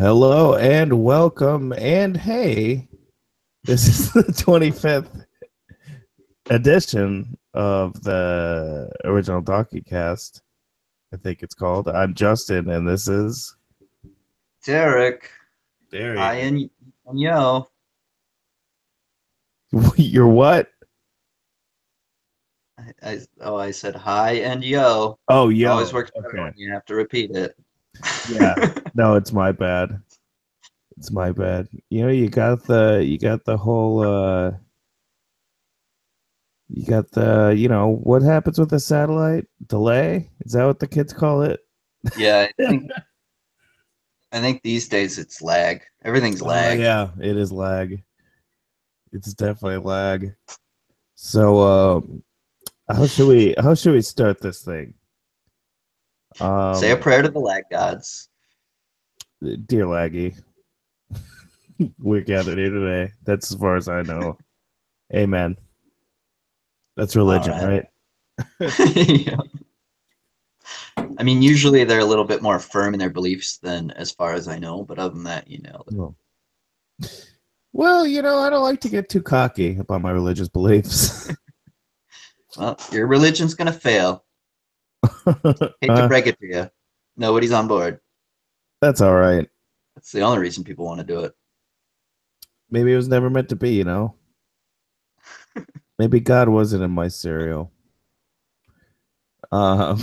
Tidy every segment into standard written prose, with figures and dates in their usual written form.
Hello and welcome. And hey, this is the 25th edition of the original Donkeykast. I think it's called. I'm Justin, and this is Derek, hi Derry. and yo. You're what? I said hi and yo. Oh, Always yo. works better Okay. when you have to repeat it. Yeah. No, it's my bad. It's my bad. You got the whole you got the what happens with the satellite delay? Is that what the kids call it? Yeah, I think these days it's lag. Everything's Oh lag. yeah, it is lag. It's definitely lag. So, how should we start this thing? Say a Um, prayer to the lag gods. dear Laggy, we're gathered here today. That's as far as I know. Amen. That's All religion, right. right? Yeah. I mean, usually they're a little bit more firm in their beliefs than as far as I know, but other than that, Well, well, I don't like to get too cocky about my religious beliefs. well, your religion's gonna fail. Hate to uh, break it to you. Nobody's on board. that's all right. That's the only reason people want to do it. Maybe it was never meant to be. Maybe God wasn't in my cereal. Um,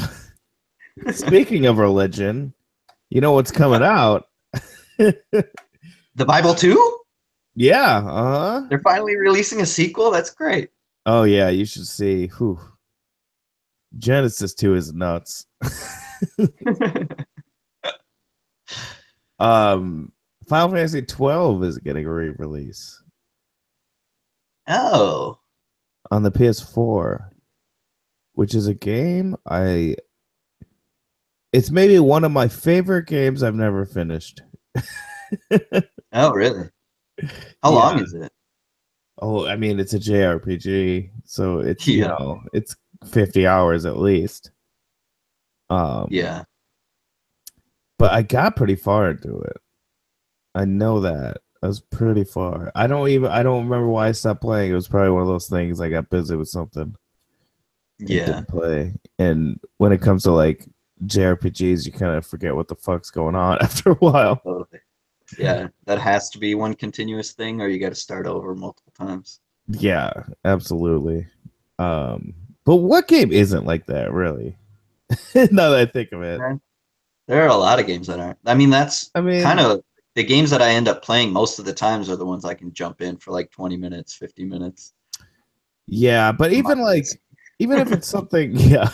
speaking of religion, you know what's coming out? The Bible too? Yeah, uh-huh. They're finally releasing a sequel? That's great. Oh yeah, you should see. Whew. Genesis 2 is nuts. um Final Fantasy 12 is getting a re-release Oh, on the PS4, which is a game I it's maybe one of my favorite games I've never finished. oh, really? How long Yeah. is it? Oh, I mean it's a JRPG, so it's Yeah, it's 50 hours at least. Um yeah. but I got pretty far into it. I know that. I was pretty far. I don't remember why I stopped playing. It was probably one of those things I got busy with something and Yeah, didn't play. And when it comes to like JRPGs, you kind of forget what the fuck's going on after a while. totally. Yeah, that has to be one continuous thing, or you got to start over multiple times. Yeah, absolutely. Um, but what game isn't like that, really? Now that I think of it. Right. There are a lot of games that aren't. I mean, that's I kind mean, of the games that I end up playing most of the times are the ones I can jump in for like 20 minutes, 50 minutes yeah, but in my list. even if it's something, yeah.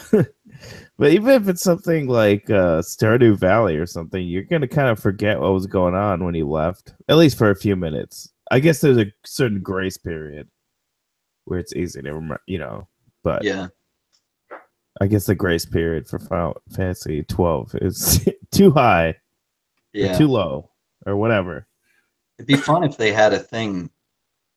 But even if it's something like Stardew Valley or something, you're gonna kind of forget what was going on when you left, at least for a few minutes. I guess there's a certain grace period where it's easy to remember. But Yeah, I guess the grace period for Final Fantasy 12 is too high or yeah. too low or whatever. It'd be fun if they had a thing.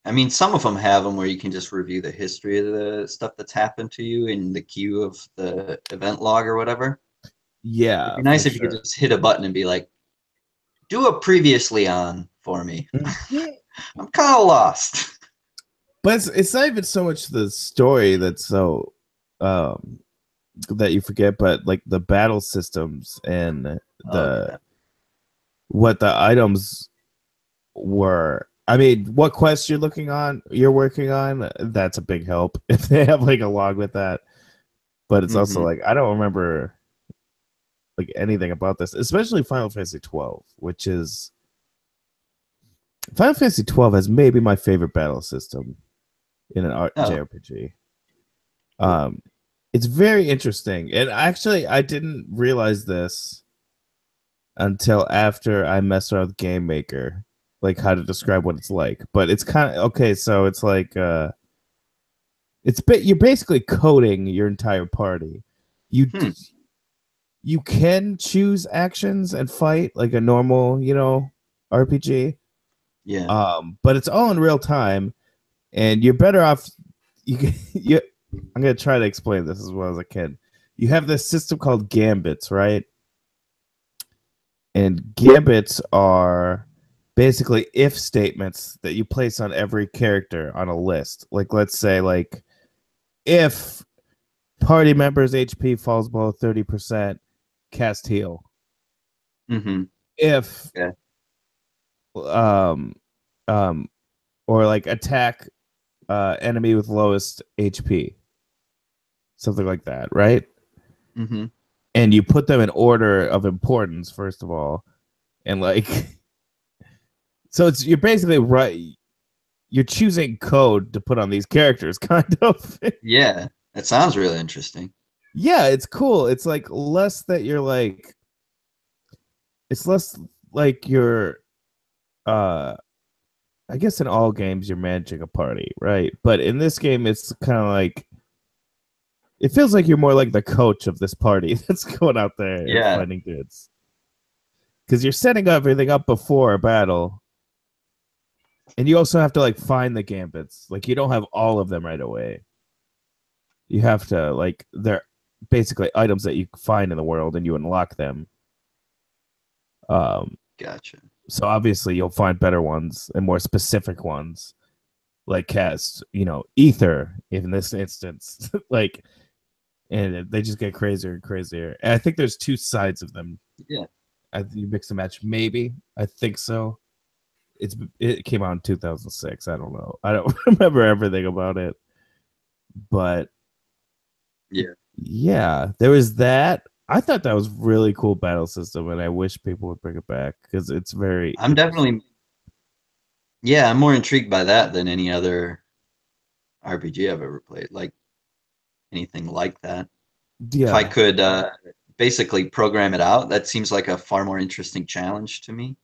I mean, some of them have them where you can just review the history of the stuff that's happened to you in the queue of the event log or whatever. It'd Yeah, be for nice if you could sure. just hit a button and be like, do a previously on for me. Mhm. I'm kind of lost. But it's not even so much the story that's so um that you forget, but like the battle systems and Oh, the yeah. what the items were. I mean, what quest you're working on, that's a big help if they have like a log with that. But it's also Hmm. like I don't remember like anything about this, especially Final Fantasy 12, which is Final Fantasy 12 has maybe my favorite battle system in an Oh, JRPG. Um, it's very interesting, and actually, I didn't realize this until after I messed around with Game Maker, like how to describe what it's like. But it's kind of okay. So it's like you're basically coding your entire party. You hmm. you can choose actions and fight like a normal RPG. Yeah. But it's all in real time, and you're better off. You I'm gonna try to explain this as well as I can. You have this system called gambits, right? And gambits are basically if statements that you place on every character on a list. Like let's say like if party member's HP falls below 30%, cast heal. Mm-hmm. If Yeah. um um or like attack enemy with lowest HP. Something like that, right? Mm-hmm. And you put them in order of importance first of all. And like so it's you're basically right, you're choosing code to put on these characters kind of. Yeah. That sounds really interesting. Yeah, it's cool. It's like less that you're like it's less like you're uh I guess in all games you're managing a party, right? But in this game it's kind of like it feels like you're more like the coach of this party that's going out there and Yeah. finding dudes. Because you're setting everything up before a battle. And you also have to like find the gambits. Like you don't have all of them right away. You have to like they're basically items that you find in the world and you unlock them. Gotcha. So obviously you'll find better ones and more specific ones, like cast, ether in this instance, like, and they just get crazier and crazier. And I think there's two sides of them. Yeah. You mix and match, maybe. I think so. It came out in 2006. I don't know. I don't remember everything about it, but yeah, there was that. I thought that was really cool battle system, and I wish people would bring it back because it's very. I'm definitely, yeah, I'm more intrigued by that than any other RPG I've ever played. Like anything like that. If I Yeah, could basically program it out, that seems like a far more interesting challenge to me.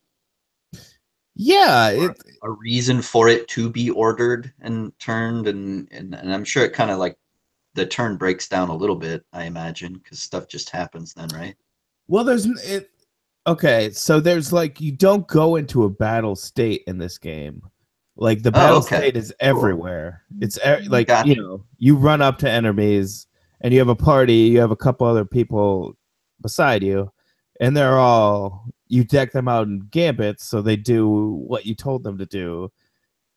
yeah. Or a reason for it to be ordered and turned, and I'm sure it kind of like the turn breaks down a little bit, I imagine, because stuff just happens then, right? Well, there's it. Okay, so there's like you don't go into a battle state in this game. Like the Oh, battle okay. state is Cool. everywhere. It's like Gotcha. you run up to enemies and you have a party. You have a couple other people beside you, and they're all you deck them out in gambits, so they do what you told them to do.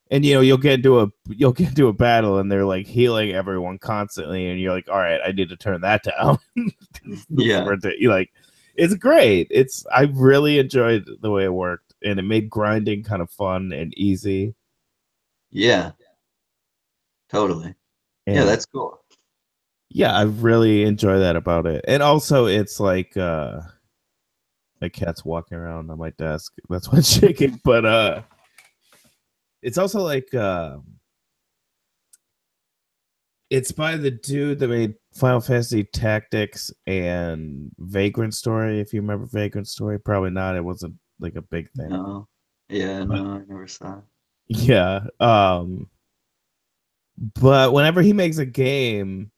And you'll get into a battle, and they're like healing everyone constantly, and you're like, all right, I need to turn that down. Yeah. Like it's great. I really enjoyed the way it worked, and it made grinding kind of fun and easy. Yeah. Totally. Yeah, And that's cool. yeah, I really enjoy that about it. And also, it's like my cat's walking around on my desk. That's why it's shaking. But it's also like it's by the dude that made Final Fantasy Tactics and Vagrant Story. If you remember Vagrant Story, probably not. It wasn't like a big thing. No. Yeah, But no, I never saw it. yeah. But whenever he makes a game,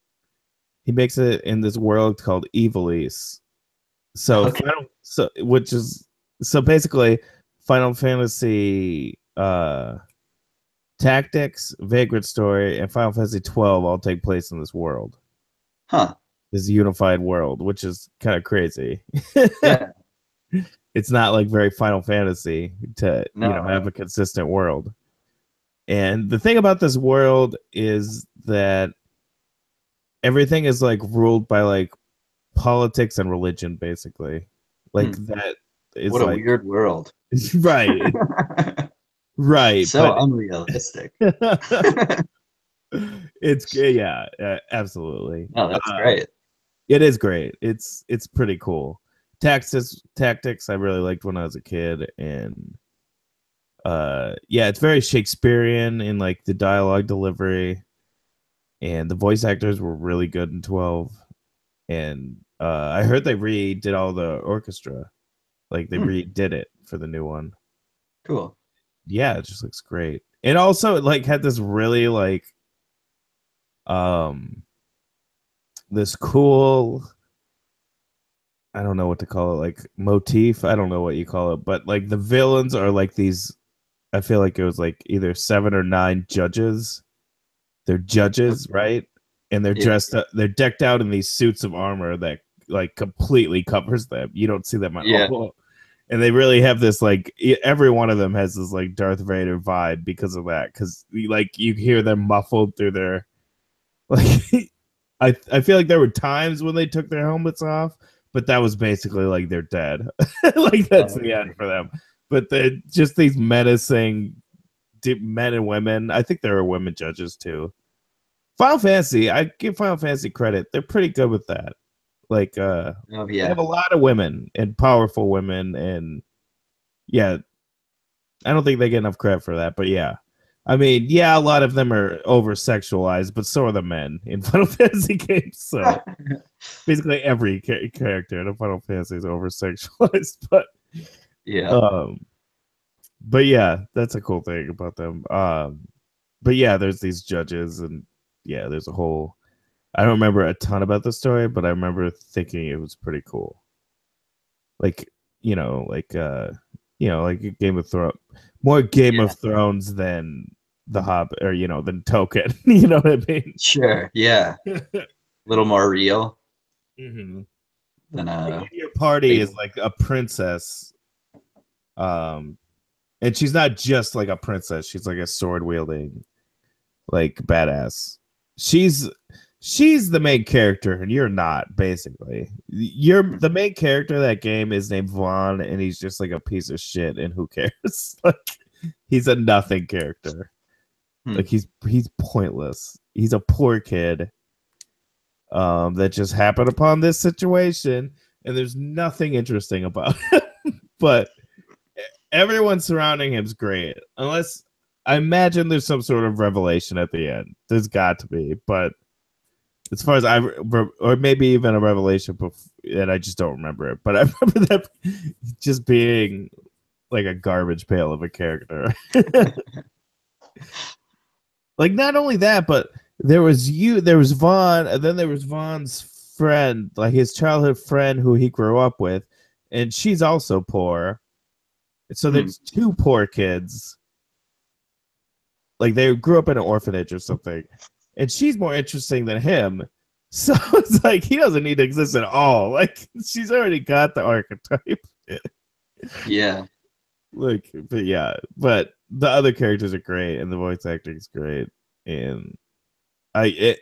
he makes it in this world called Evilise. Okay. So basically Final Fantasy Tactics, Vagrant Story, and Final Fantasy 12 all take place in this world. Huh. This unified world, which is kind of crazy. Yeah. It's not like very Final Fantasy to No. have a consistent world. And the thing about this world is that everything is like ruled by like politics and religion, basically. Like that is What a like weird world. right, right. So unrealistic. It's yeah, absolutely. No, that's great. It is great. It's pretty cool. Tactics I really liked when I was a kid, and yeah, it's very Shakespearean in like the dialogue delivery, and the voice actors were really good in 12. And I heard they redid all the orchestra, like they redid it for the new one. Cool. Yeah, it just looks great. And also it like had this really like this cool, I don't know what to call it, like motif. I don't know what you call it, but like the villains are like these. I feel like it was like either 7 or 9 judges. They're judges, right? And they're dressed up. They're decked out in these suits of armor that like completely covers them. You don't see them at all. And they really have this like every one of them has this like Darth Vader vibe because of that. Because like you hear them muffled through their like. I feel like there were times when they took their helmets off, but that was basically like they're dead. Like that's Oh, the okay. end for them. But they're just these menacing men and women. I think there are women judges too. Final Fantasy, I give Final Fantasy credit. They're pretty good with that. Like Oh they have yeah. a lot of women and powerful women and yeah, I don't think they get enough credit for that, but yeah. I mean, yeah, a lot of them are over sexualized, but so are the men in Final Fantasy games. So basically every character in a Final Fantasy is over sexualized, Yeah. um but yeah, that's a cool thing about them. But yeah, there's these judges and yeah, there's a whole I don't remember a ton about the story, but I remember thinking it was pretty cool. Like, you know, like like a Game of Thrones, more Game of Yeah. Thrones than the Hobbit or than Token. You know what I mean? Sure. Yeah. A little more real Hmm. than Like in your party is big. like a princess, um, and she's not just like a princess. She's like a sword wielding like badass. She's she's the main character and you're not basically. You're Hmm. the main character of that game is named Vaughn and he's just like a piece of shit and who cares? Like he's a nothing character. Hmm. Like he's pointless. He's a poor kid that just happened upon this situation and there's nothing interesting about it. But everyone surrounding him's great. Unless I imagine there's some sort of revelation at the end. There's got to be, but as far as or maybe even a revelation, and I just don't remember it. But I remember that just being like a garbage pail of a character. Like not only that, but there was Vaughn, and then there was Vaughn's friend, like his childhood friend who he grew up with, and she's also poor. So Hmm. there's two poor kids. Like they grew up in an orphanage or something, and she's more interesting than him. So it's like he doesn't need to exist at all. Like she's already got the archetype. Yeah. Like, but yeah, but the other characters are great, and the voice acting is great, and I it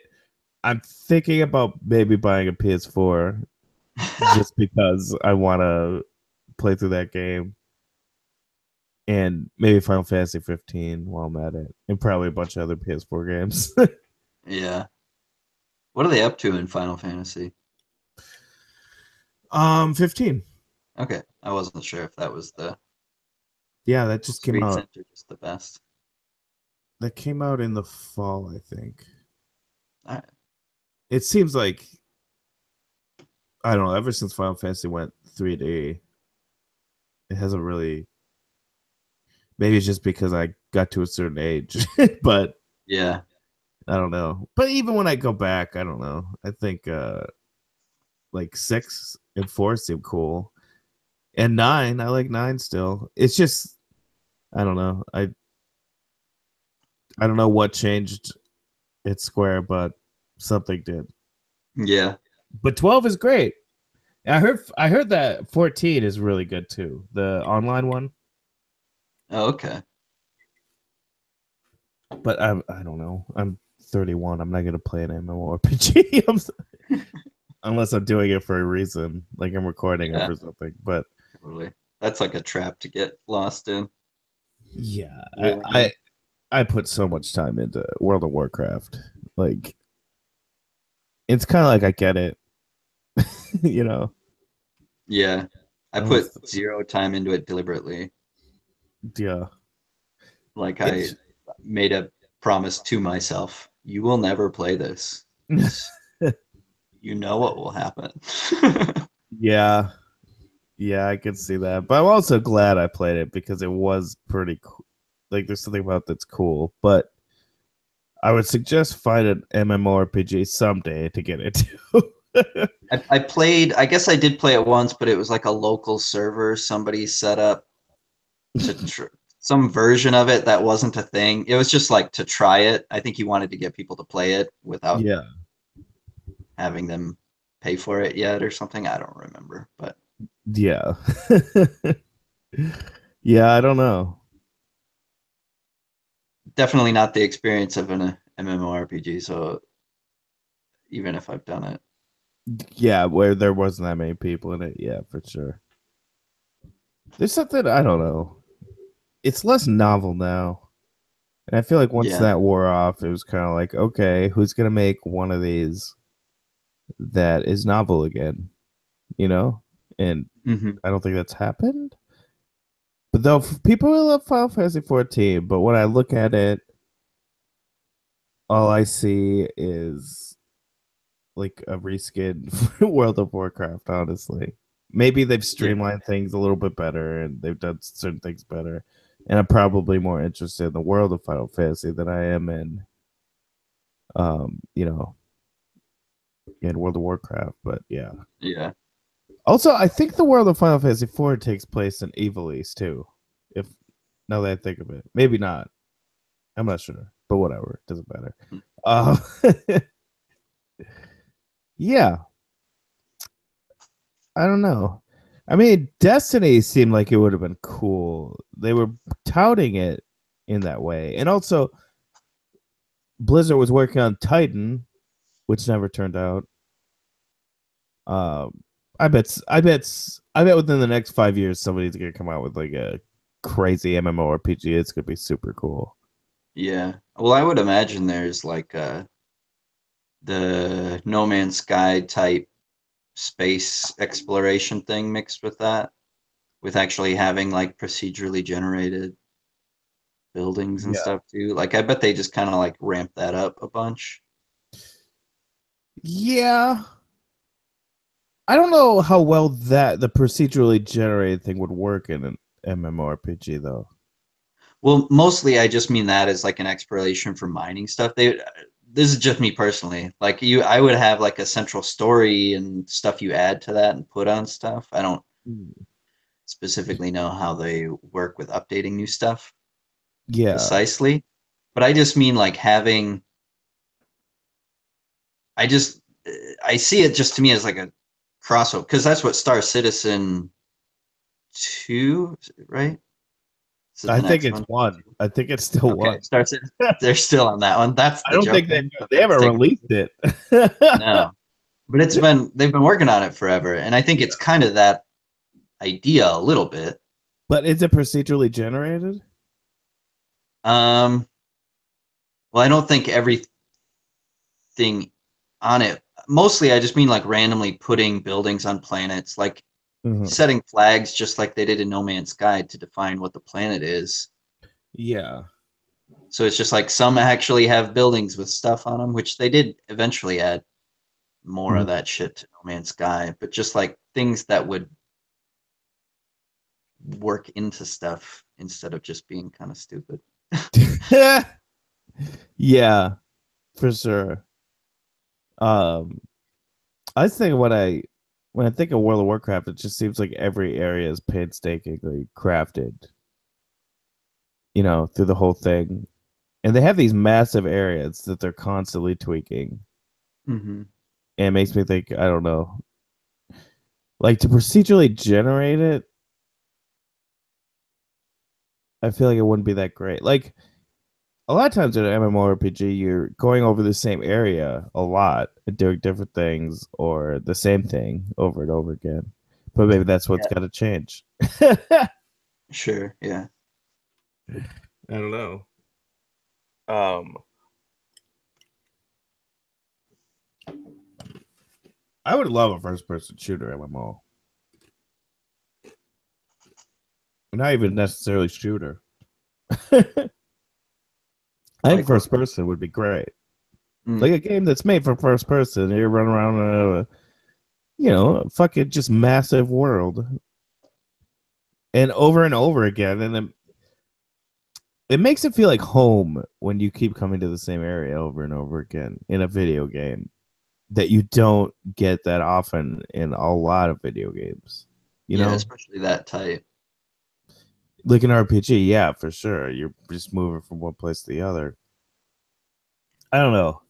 I'm thinking about maybe buying a PS4 just because I want to play through that game and maybe Final Fantasy 15 while I'm at it, and probably a bunch of other PS4 games. Yeah. What are they up to in Final Fantasy? 15. Okay. I wasn't sure if that was the Yeah, that just most came out. recent or just the best. That came out in the fall, I think. All right. It seems like I don't know. Ever since Final Fantasy went 3D, it hasn't really. Maybe it's just because I got to a certain age, but Yeah. I don't know. But even when I go back, I don't know. I think like 6 and 4 seem cool, and 9. I like 9 still. It's just I don't know. I don't know what changed at Square, but something did. Yeah. But 12 is great. I heard that 14 is really good too. The online one. Oh, okay. But I don't know. I'm 31. I'm not gonna play an MMORPG unless I'm doing it for a reason, like I'm recording it Yeah. for something. But Totally. That's like a trap to get lost in. yeah, I, Yeah. I I put so much time into World of Warcraft. Like it's kind of like I get it, you know. Yeah. I I don't. put zero time into it deliberately. Yeah, Like I it's made a promise to myself, you will never play this because you know what will happen. yeah, yeah. I can see that, but I'm also glad I played it because it was pretty cool. Like there's something about that's cool, but I would suggest find an MMORPG someday to get into. I played, I guess I did play it once, but it was like a local server somebody set up to some version of it that wasn't a thing. It was just like to try it. I think he wanted to get people to play it without Yeah, having them pay for it yet or something. I don't remember, but yeah. Yeah, I don't know. Definitely not the experience of an MMORPG. So even if I've done it, Yeah, where there wasn't that many people in it. Yeah, for sure. There's something I don't know. It's less novel now. And I feel like once yeah, that wore off, it was kind of like, okay, who's gonna make one of these that is novel again? You know? And hmm I don't think that's happened. But though people will love Final Fantasy 14, but when I look at it, all I see is like a reskin for World of Warcraft, honestly. Maybe they've yeah, streamlined things a little bit better and they've done certain things better. And I'm probably more interested in the world of Final Fantasy than I am in you know, in World of Warcraft. But yeah. yeah. Also, I think the world of Final Fantasy 4 takes place in Evil East too. If now that I think of it. Maybe not. I'm not sure. But whatever. It doesn't matter. Uh yeah. I don't know. I mean, Destiny seemed like it would have been cool. They were touting it in that way. And also, Blizzard was working on Titan, which never turned out. Um, I bet within the next 5 years, somebody's gonna come out with like a crazy MMORPG. It's gonna be super cool. Yeah. Well, I would imagine there's like the No Man's Sky type space exploration thing mixed with that, with actually having like procedurally generated buildings and Yeah. stuff too. Like I bet they just kind of like ramp that up a bunch. Yeah. I don't know how well that the procedurally generated thing would work in an MMORPG though. Well, mostly I just mean that as like an exploration for mining stuff. They this is just me personally. Like you I would have like a central story and stuff you add to that and put on stuff. I don't Mm. specifically know how they work with updating new stuff Yeah. precisely, but I just mean like having I just I see it just to me as like a crossover because that's what Star Citizen 2, right? This is I the think next it's one. one. I think it's still Okay, one. Star Citizen. They're still on that one. That's I the don't think joke then. they That's haven't taking released it. no. But they've been working on it forever, and I think Yeah. it's kind of that idea a little bit. But is it procedurally generated? Um, well, I don't think everything on it. Mostly, I just mean like randomly putting buildings on planets, like Mhm. setting flags, just like they did in No Man's Sky to define what the planet is. Yeah. So it's just like some actually have buildings with stuff on them, which they did eventually add more of Mhm. that shit to No Man's Sky, but just like things that would work into stuff instead of just being kind of stupid. Yeah, for sure. Um, I think when I think of World of Warcraft, it just seems like every area is painstakingly crafted, through the whole thing. And they have these massive areas that they're constantly tweaking. Mm-hmm. And it makes me think, I don't know, like to procedurally generate it, I feel like it wouldn't be that great. Like a lot of times in an MMORPG, you're going over the same area a lot and doing different things or the same thing over and over again. But maybe that's what's Yeah, got to change. I sure. Yeah. don't know. Um, I would love a first-person shooter MMO. Not even necessarily shooter. I think Like what? first person would be great. Mm, Like a game that's made for first person. You run around in a fucking just massive world and over again, and it makes it feel like home when you keep coming to the same area over and over again in a video game that you don't get that often in a lot of video games. You yeah, know, especially that type. like an RPG, yeah, for sure. You're just moving from one place to the other. I don't know.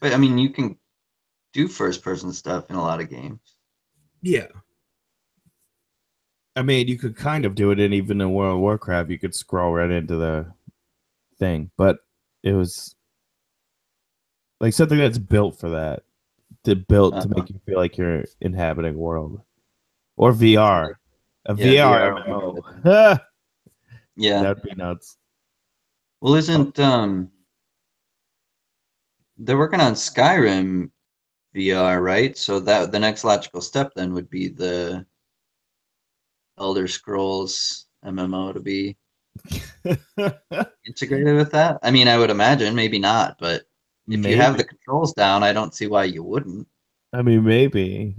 But I mean, you can do first person stuff in a lot of games. Yeah. I mean, you could kind of do it, and even in World of Warcraft, you could scroll right into the thing, but it was like something that's built for that, built to Uh, make you feel like you're inhabiting a world, or so VR, like, a yeah, VR VR would be MMO. good. Yeah. That'd be nuts. Well, Oh, isn't they're working on Skyrim VR, right? So that the next logical step then would be the Elder Scrolls MMO to be integrated with that. I mean, I would imagine, maybe not, but if you have maybe. the controls down, I don't see why you wouldn't. I mean, maybe.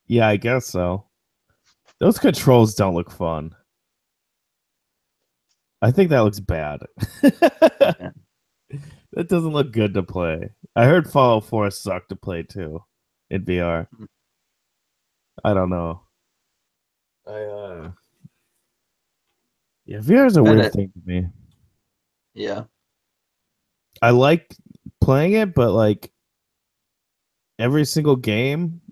Yeah, I guess so. Those controls don't look fun. I think that looks bad. Yeah. That doesn't look good to play. I heard Fallout 4 sucked to play too in VR. I don't know. I Yeah, VR is a Bet weird it. thing to me. Yeah. I like playing it, but like every single game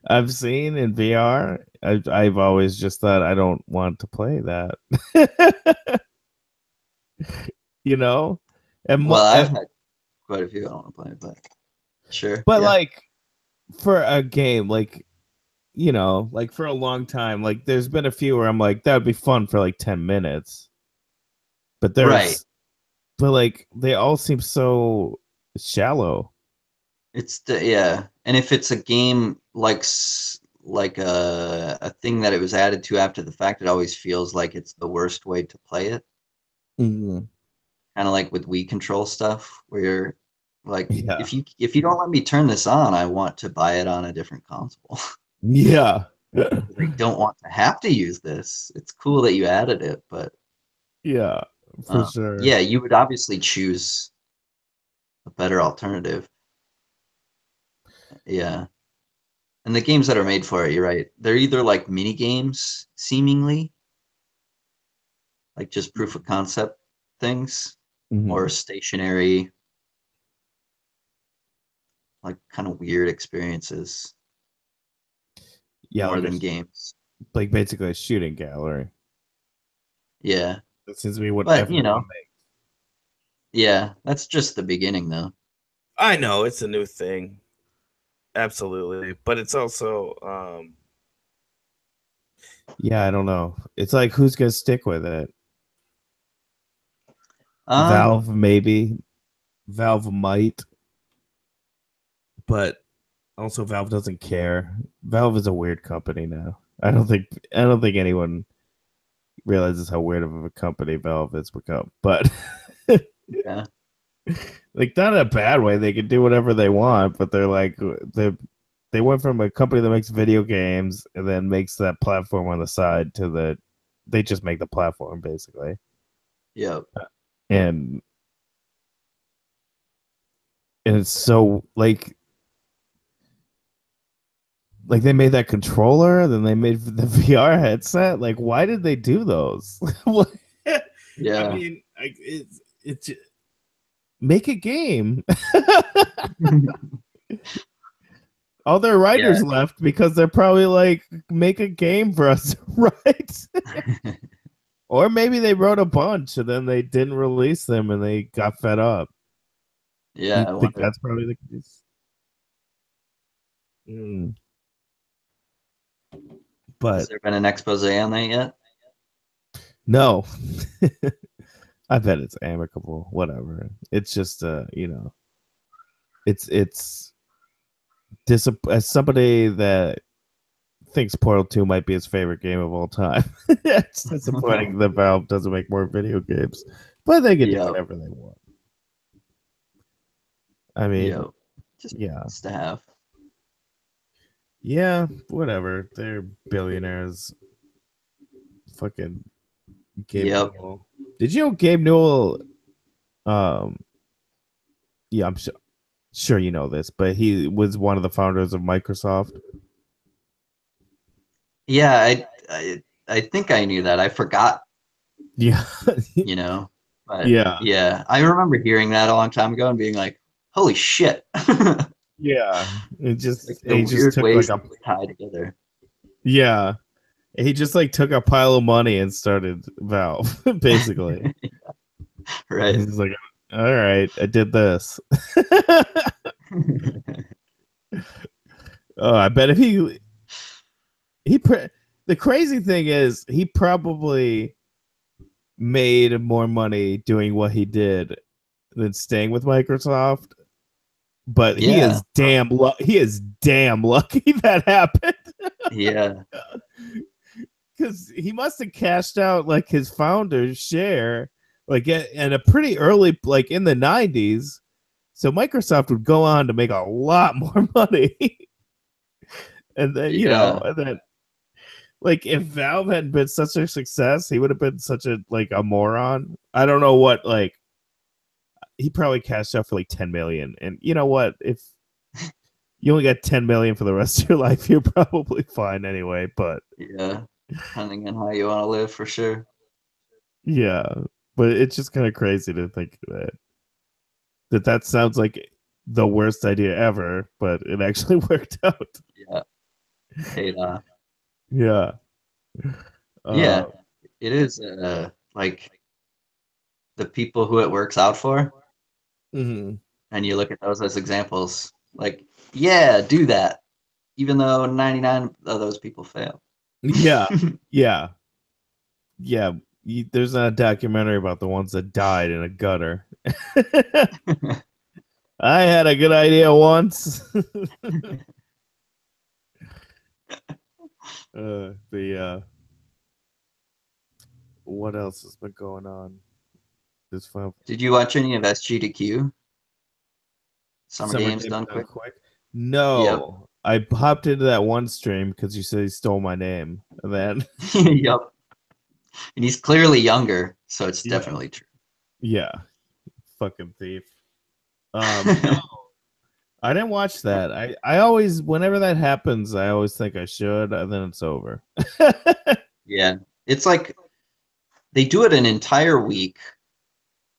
I've seen in VR, I've always just thought I don't want to play that. you know? And Well, I've had quite a few I don't want to play, but sure. but Yeah. like for a game, like like for a long time, like there's been a few where I'm like, that would be fun for like 10 minutes. But Right. like they all seem so shallow. Yeah, and if it's a game like like a thing that it was added to after the fact, it always feels like it's the worst way to play it. Mhm. Kind of like with Wii control stuff, where you're like, Yeah. if you don't let me turn this on, I want to buy it on a different console. Yeah. I don't want to have to use this. It's cool that you added it, but Yeah, for sure. yeah, you would obviously choose a better alternative. Yeah. And the games that are made for it, you're right. They're either like mini games, seemingly, like just proof of concept things, or Mhm. stationary, like kind of weird experiences Yeah, more like than games. like basically a shooting gallery. Yeah. That seems to be what But, everyone makes. yeah, that's just the beginning, though. I know it's a new thing. Absolutely. But it's also yeah, I don't know. It's like who's gonna stick with it? Um, Valve maybe. Valve might, but also Valve doesn't care. Valve is a weird company now. I don't think anyone realizes how weird of a company Valve has become. But yeah, like not in a bad way. They can do whatever they want, but they're like they went from a company that makes video games and then makes that platform on the side to they just make the platform basically. yeah, And it's so like they made that controller, then they made the VR headset. Like, why did they do those? I yeah. mean, it's make a game. All their Yeah. writers left because they're probably like, make a game for us, right? Or maybe they wrote a bunch and then they didn't release them and they got fed up. Yeah, You I think wonder. that's probably the case? Mm, Has but there been an expose on that yet? no, I bet it's amicable. Whatever. It's just it's as somebody that thinks Portal 2 might be his favorite game of all time. It's disappointing that Valve doesn't make more video games, but they can do Yep, whatever they want. I mean, yep. Just yeah, to have. yeah, whatever. They're billionaires. Fucking Gabe Yep. Newell. Did you know Gabe Newell? Um, yeah, I'm sure you know this, but he was one of the founders of Microsoft. Yeah, I think I knew that. I forgot, Yeah, you know. But yeah, yeah, I remember hearing that a long time ago and being like, "Holy shit!" yeah. Like the He just weird took like ways a things tie together. yeah. He just like took a pile of money and started Valve, basically. Right. He's like, all right, I did this. Oh, I bet if he the crazy thing is he probably made more money doing what he did than staying with Microsoft. But Yeah. he is damn lucky that happened. Yeah. Because he must have cashed out like his founder's share, like at a pretty early, like in the '90s. So Microsoft would go on to make a lot more money, and then Yeah. and then like if Valve hadn't been such a success, he would have been such a like a moron. I don't know what like he probably cashed out for like 10 million, and you know what? If you only got 10 million for the rest of your life, you're probably fine anyway. But Yeah. Depending on how you want to live, for sure. yeah, but it's just kind of crazy to think that sounds like the worst idea ever, but it actually worked out. Yeah. Paid off. Yeah. Yeah. Uh, It is like the people who it works out for, mhm. and you look at those as examples. Like, yeah, do that, even though 99 of those people fail. Yeah. Yeah. Yeah. There's a documentary about the ones that died in a gutter. I had a good idea once. What else has been going on? This fun Did you watch any of SG2Q? Summer summer Games games Done done Quick? quick. Yep. No, I hopped into that one stream because you said he stole my name, and then Yep. And he's clearly younger, so it's yeah, definitely true. yeah, fucking thief. No, I didn't watch that. I always, whenever that happens, I always think I should, and then it's over. Yeah. It's like they do it an entire week,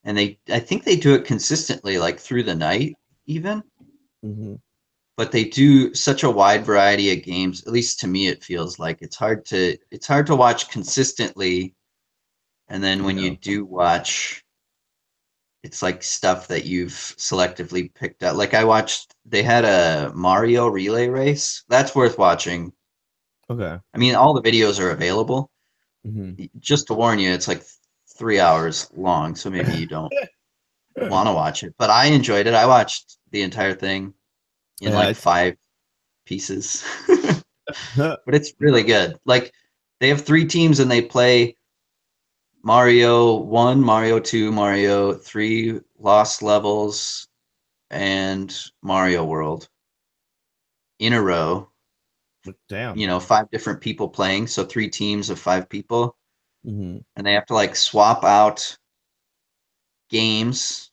and I think they do it consistently, like through the night even. Hmm. But they do such a wide variety of games. At least to me, it feels like it's hard to watch consistently. And then when Yeah. you do watch, it's like stuff that you've selectively picked out. Like I watched, they had a Mario relay race. That's worth watching. Okay. I mean, all the videos are available. Hmm. Just to warn you, it's like 3 hours long, so maybe you don't want to watch it. But I enjoyed it. I watched the entire thing in Yeah. like 5 pieces. But it's really good. Like they have 3 teams and they play Mario 1, Mario 2, Mario 3, Lost Levels, and Mario World in a row. Damn. 5 different people playing, so 3 teams of 5 people, Hmm. and they have to like swap out games.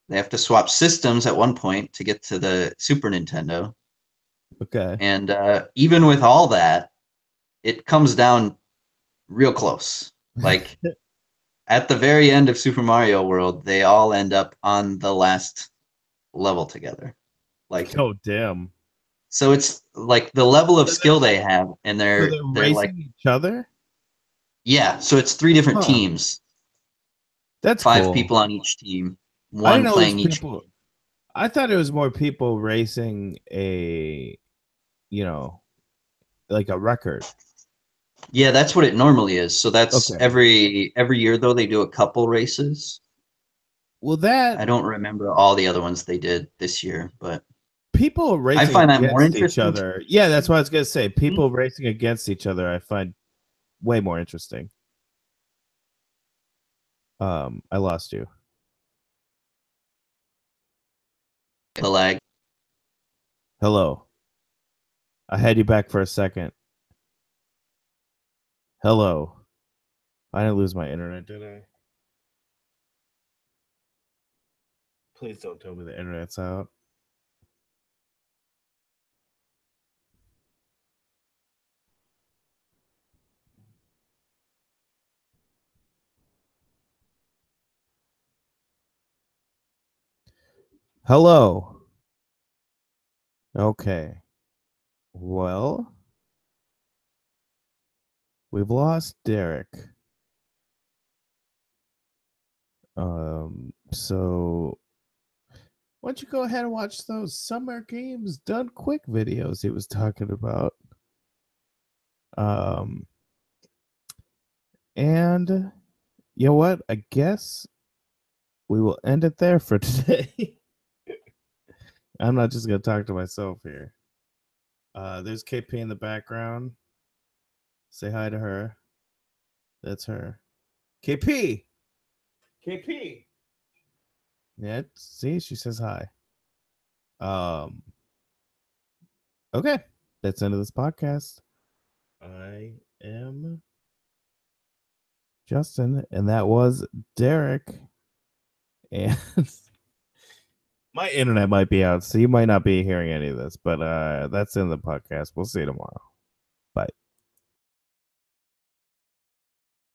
They have to swap systems at one point to get to the Super Nintendo. Okay. And even with all that, it comes down real close. Like at the very end of Super Mario World, they all end up on the last level together. Like, Oh, damn. so it's like the level of skill they have, and So they're they're they're like, racing each other? yeah. So it's 3 different Huh. teams, That's 5 people cool. on each team, I didn't one know it was playing each people. game. I thought it was more people racing you know, like a record. Yeah, that's what it normally is. So that's Okay. every year though they do a couple races. Well, that I don't remember all the other ones they did this year, but people I racing find that more against each interesting. other. Yeah, that's what I was gonna say. Mhm. People racing against each other, I find way more interesting. I lost you. The lag. Hello. I had you back for a second. Hello. I didn't lose my internet, did I? Please don't tell me the internet's out. Hello. Okay. Well, We've lost Derek. So why don't you go ahead and watch those Summer Games Done Quick videos he was talking about? Um, and you know what? I guess we will end it there for today. I'm not just gonna talk to myself here. There's KP in the background. Say hi to her. That's her. KP. KP. Yeah, see, she says hi. Um, okay. That's the end of this podcast. I am Justin, and that was Derek. And my internet might be out, so you might not be hearing any of this, but that's in the podcast. We'll see you tomorrow. Bye.